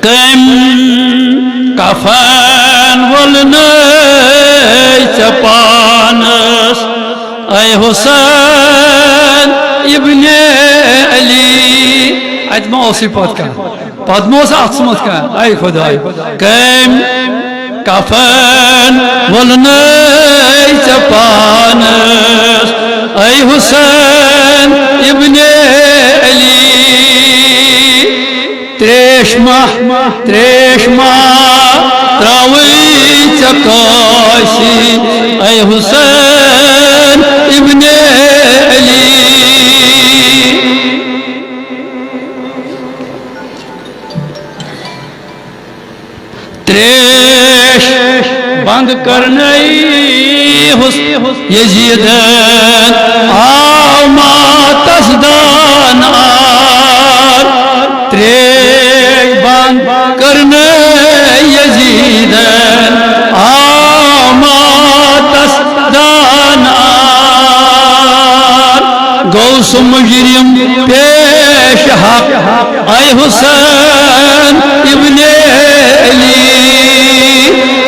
کم کفن ولنے چپانس اے حسین ابن علی اتما اسی پت کا پدموس اقسمت کا اے خدای کم کفن ولنے چپانس اے حسین ابن علی تریشما تراوی چکاشی اے حسین ابن علی تریش بند کرنے یزیدن آمات ازدان آر تریش بند کرنے یزیدن آمات ازدان آر گوس مجرم پیش حق اے حسین ابن علی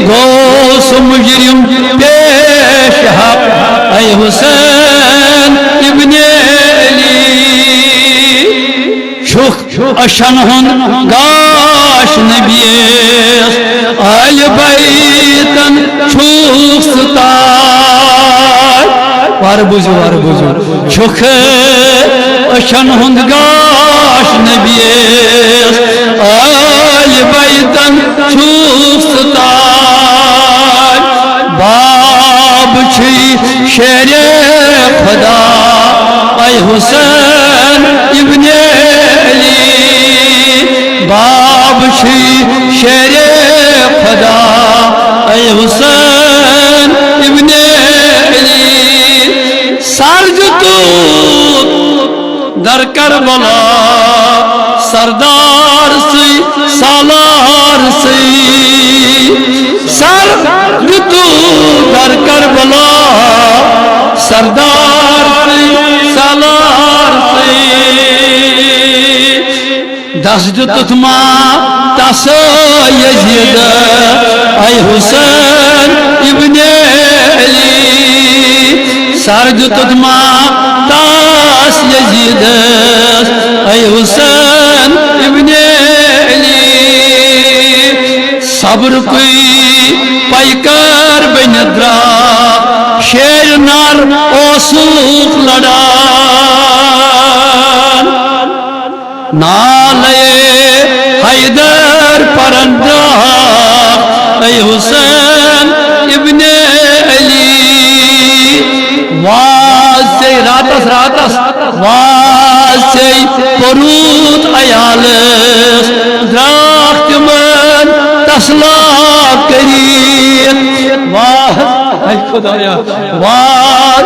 گوس مجرم پیش حق اے حسین ابن علی شخ اشنہن گاش نبیس آل بیتن شخ ستار وار بوزو شخ اشنہن گاش نبیس آل بیتن شخ ستار باب چھی شیر خدا اے حسین ابن علی باب چھی شیر خدا اے حسین ابن علی سرجتو در کربلا سردار سی سالار سی سر تو در کربلا سردار سی سالار سی دس جتما تس یزید اے حسین ابن علی سر جتما تس یزید اے حسین ابن علی صبر کوئی پیکر بندرا شیر نار اوسوخ لڑان نالے حیدر پرندہ اے حسین ابن علی واز سے راتس واز سے پروت ایالس دراخت من تسلا کرید واز اے خدایا واز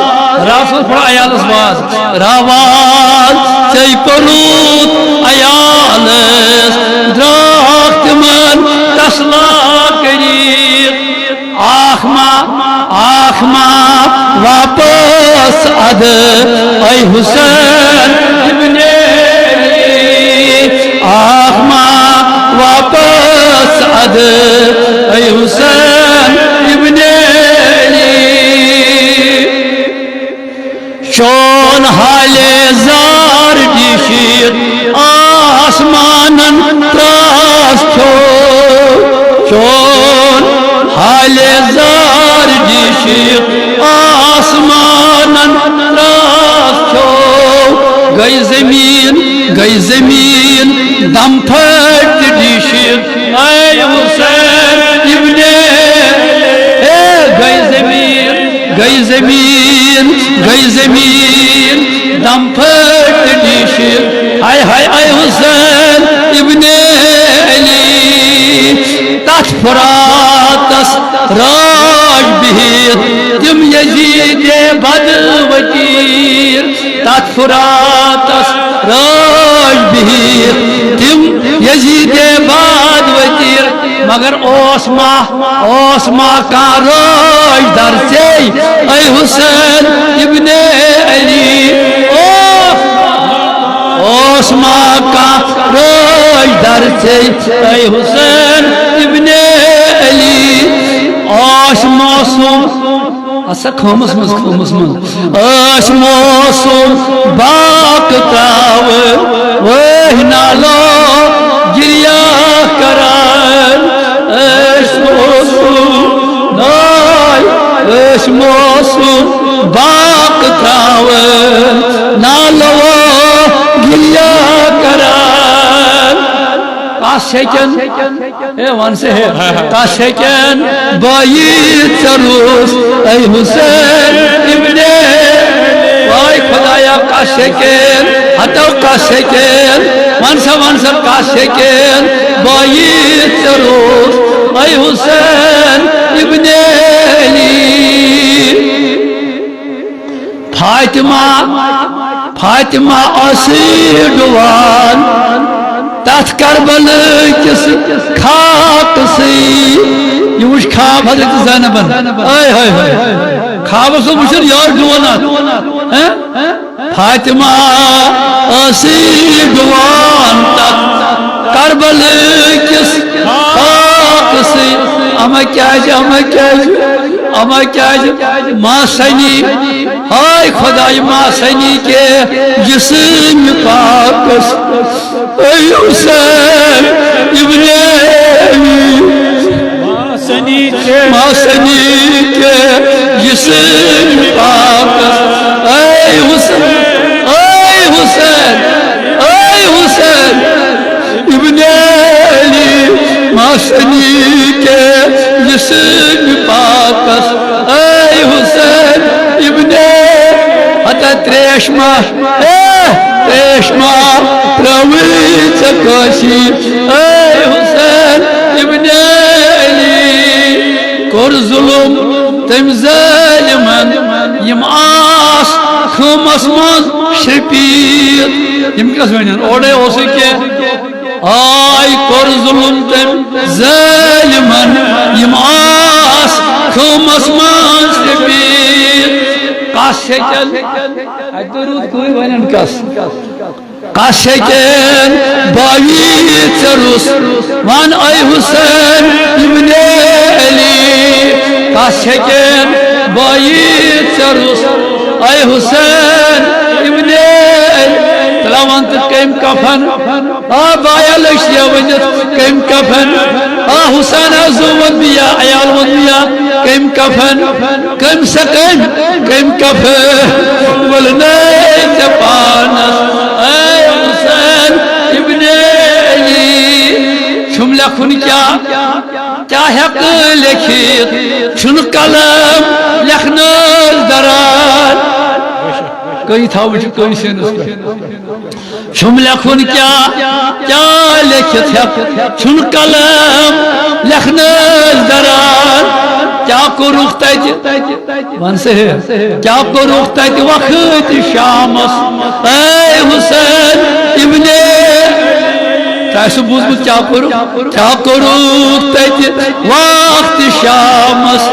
رسول پڑا ایالس واز راواز سے پروت ایالس دراخت من تسلا کرید آخما واپس اد اے حسین ابن علی آخما واپس اد اے حسین ابن علی شون حال زار دیشید آسمانن تراس شون حال زار دیشید آسمانن تراس گئی زمین دم پھٹ دیشید اے حسین ابن گئی زمین دم پھٹ دیشید ہائے اے حسین ابن علی تات فراتس راج بہت تم یزید بدوتیر تات فراتس راج بہت تم یزید بدوتیر مگر اوسما کا راج در سے اے حسین ابن علی اوسما کا اے حسین ابن علی آش معصوم اسا خامس من آش معصوم باق تراو وہی نالو گریا کران آش معصوم نائی آش معصوم باق تراو نالو گریا کران کاشکن ون سے کاشکن بائی چروس اے حسین ابن وائی خدایا کاشکن ہتو کاشکن ونسا کاشکن بائی چروس اے حسین ابن علی فاطمہ اسیڈوان تات کربل کس خاک سی یہ وش خواب حضرت زینبن آئے ہائے ہائے خواب سو مشر یار ڈوانات فاطمہ اسیڈوان تات کربل کس خاک سی اما کیاج ماں سنی ہائے خدای ماں سنی کے جسم پاکس اے حسین ابن علی ماں سنی کے جسم پاکس اے حسین ابن علی ماں سنی کے جسم پاکس اے حسین ابن حتی تریشما پرویچ کاشی اے حسین ابن علی کور ظلم تم ظالمن یم آس خمس من شپیر یم کس ونین اوڑے ہو سکے آئی کور ظلم تم ظالمن یم آس خمس من شپیر کاشکن درود کوئی ونین کس کاشکن بائی چروس وان اے حسین ابن علی کاشکن بائی چروس اے حسین ابن علی تلاوان کم کفن بایا لشیا ونیت کم کفن حسین ازوان بیا عیال ون بیا کم کفن کم سکن کم کفن ولنیت پانس اے حسین ابن علی شم لکھن کیا حق لکھیت شن قلم لکھنال دران کوئی تھا وجہ کوئی سینس شم لکھن کیا لکھت حق شن قلم لکھنال دران کیا کو رخت ون سے کیا کو رخت وقت شامس اے حسین ابن تاسو بوزمت کیا کو رخت وقت شامس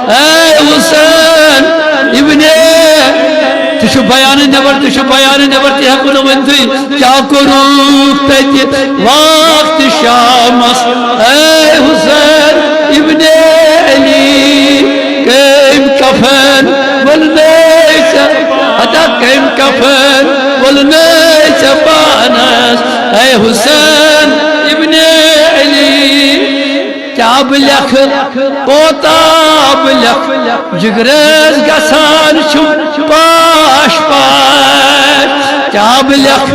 اے حسین ابن تشو بیان نبر تی حق نوان تھی کیا کو رخت وقت شامس اے حسین ابن علی کم کفن ولنیچ حتی کم کفن ولنیچ پانس اے حسین ابن علی کیاب لکھ پوتاب لکھ جگریز گسان چھو پاش کیاب لکھ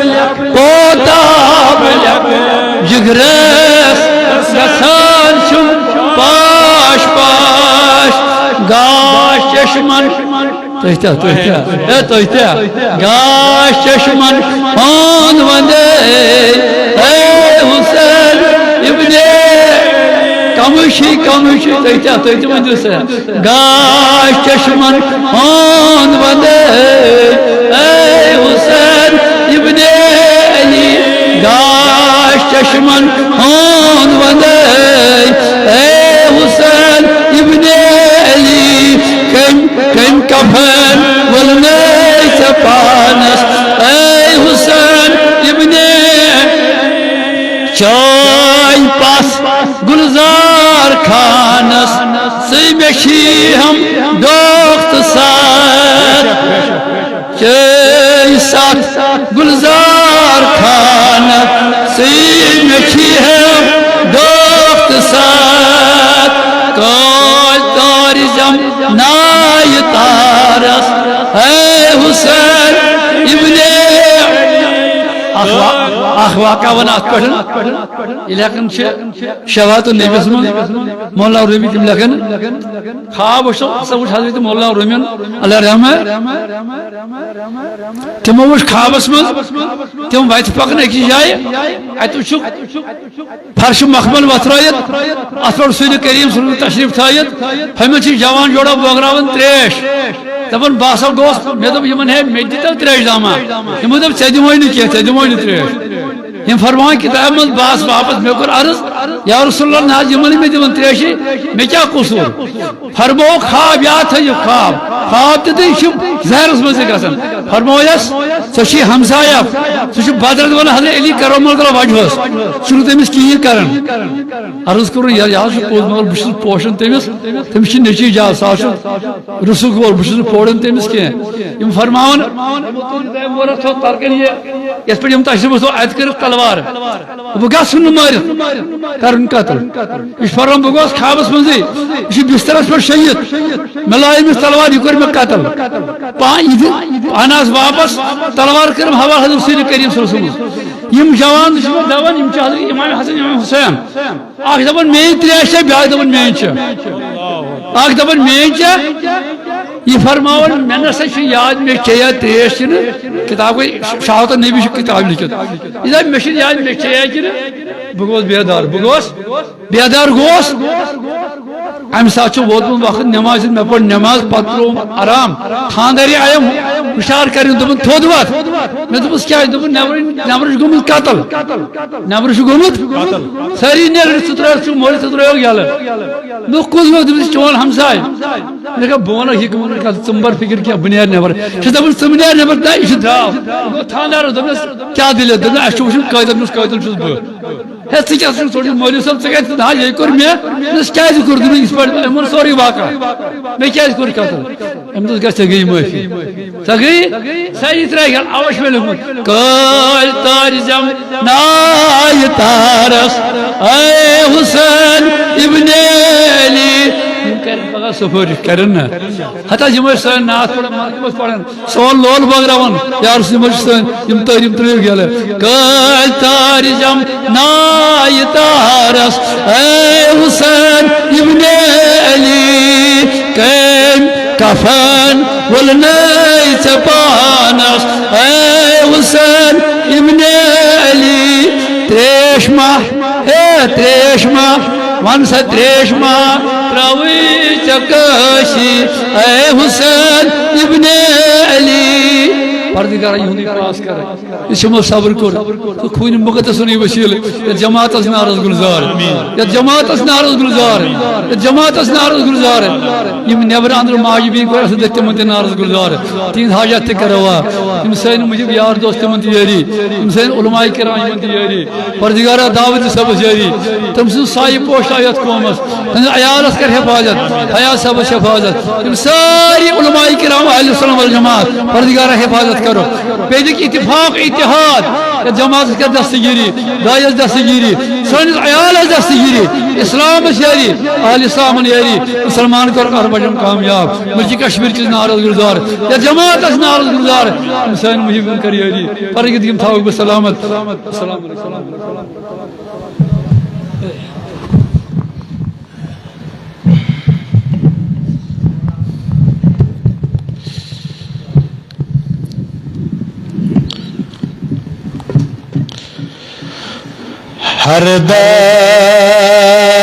پوتاب لکھ جگریز گسان چھو پاش گاش چشمن گاش چشمن ہون وندے اے حسین ابن کمشی گاش چشمن ہون وندے اے حسین ابن علی گاش چشمن ہون وندے اے حسین ابن علی کم کفن ولنیچ پانس اے حسین ابن چار گلزار خانس سی مشی ہم دوخت سات چی سات گلزار خانس سی مشی ہم دوخت سات کوئی تاریزم نائی تارس اے حسین ابن اخواقہ ونات پڑھن یہ لیکن شواہد النبی اسم مولا رومی تم لیکن خواب وشو سوچ حضرت مولا رومی اللہ رحمہ تم وش خواب اسم تم وائت پاکن ایک جائے ایتو شک فرش مخمل وطرائیت اثر رسول کریم صلی اللہ علیہ تشریف تھائیت ہمیں چی جوان جوڑا بوگراون تریش دپن باسا گوس میں دب یمن ہے میں دیتا تریش داما ہمیں دب چیدموئی نہیں کیا چیدموئی نہیں تریش ہم فرمائیں کہ تیمت باس واپس میں کر عرض یا رسول اللہ ناز یمنی میں دیون تریشی میں کیا قصور فرمو خواب یاد ہے یہ خواب خواب دیتے شب زہر اس میں سے کسن فرمو یس سوشی ہمسایہ سوشی بدرد والا حضرت علی کرم اللہ وجہس شروع تیمیس کیین کرن عرض کرو یا شو پوز مگر بشن پوشن تیمیس تیمیس نچی جا ساشو رسول کو بشن پوڑن تیمیس کیا یم فرماؤن مورت ہو ترکن یہ اس پر یم تشریف اس آیت کر تلوار بگا سن مارت کرن قتل اس فرم بگوس خوابس منزی اس بسترس پر شہید ملائی میں تلوار یہ کر میں قتل پاناس واپس تلوار کرم حوال حضرت رسول کریم صلی اللہ علیہ وسلم یم جوان دون یم حضرت امام حسن امام حسین آخ دبن مین تریش ہے بیاک دبن مین چھ آخ دبن مین چھ یہ فرماؤن میں نے سے یاد میں چیا تریش چھ کتاب کو شاہت النبی کتاب لکھت اذا مشید یاد میں چیا چھ بگوس بیدار بگوس بیدار گوس ام ساتھ ووت وقت نماز میں پڑھ نماز پترو آرام خانداری آیا ہشار کریں دپن تھود وات میں دپس کیا دپن نبرش گومت قتل نبرش گومت ساری نیر سترار چھ مول سترار گیال نو کس وقت دپس چون ہمسائے میں کہا بونا یہ کمون کا چمبر فکر کیا بنیاد نبر چھ دپن بنیاد نبر نہ یہ دراو تھاندار دپس کیا دل دپن اش وچن قائدن نس قائدن چھس بہ ہے سچ اس تھوڑی مولوی صاحب سے کہتے ہاں یہ کر میں اس کیا کر دوں اس پر من سوری واقع میں کیا کر قتل ہم تو کہتے گئی معافی سگئی صحیح طرح گل اوش میں لگوں کل تارزم نای تارس اے حسین ابن علی کرن بغا سفر کرن حتی جمع سن ناس پڑھن سول لول بغراون یا رسول مجسن یم تاریم تریو گیلے کل تارزم نای تارس اے حسین ابن علی کن کفن ولنی چپانس اے حسین ابن علی تریش ماہ ون سا تریش ماہ تراوی چکشی اے حسین ابن علی پردگار یہودی پاس کر اس شما صبر کر تو خون مقدس نہیں وسیل یا جماعت اس نارض گلزار یا جماعت اس نارض گلزار یا جماعت اس نارض گلزار یہ نیبر اندر ماجبین کو اسد تمن نارض گلزار تین حاجات کروا انسان مجھے یار دوست من یاری انسان علماء کرام من یاری پردگار دعوت سب یاری تم سے سایہ پوش آیت قومس عیال اس کر حفاظت حیا سب حفاظت ساری علماء کرام اہل سنت والجماعت پردگار حفاظت کرو بیدک اتفاق اتحاد جماعت کا دستگیری دائیس دستگیری سنس عیال دستگیری اسلام یاری اہل اسلام یاری مسلمان کر بجم کامیاب مجھے کشمیر کی نارض گلزار یا جماعت اس نارض گلزار انسان مجھے کر یاری پر گدیم تھاوک بسلامت السلام علیکم ہر دم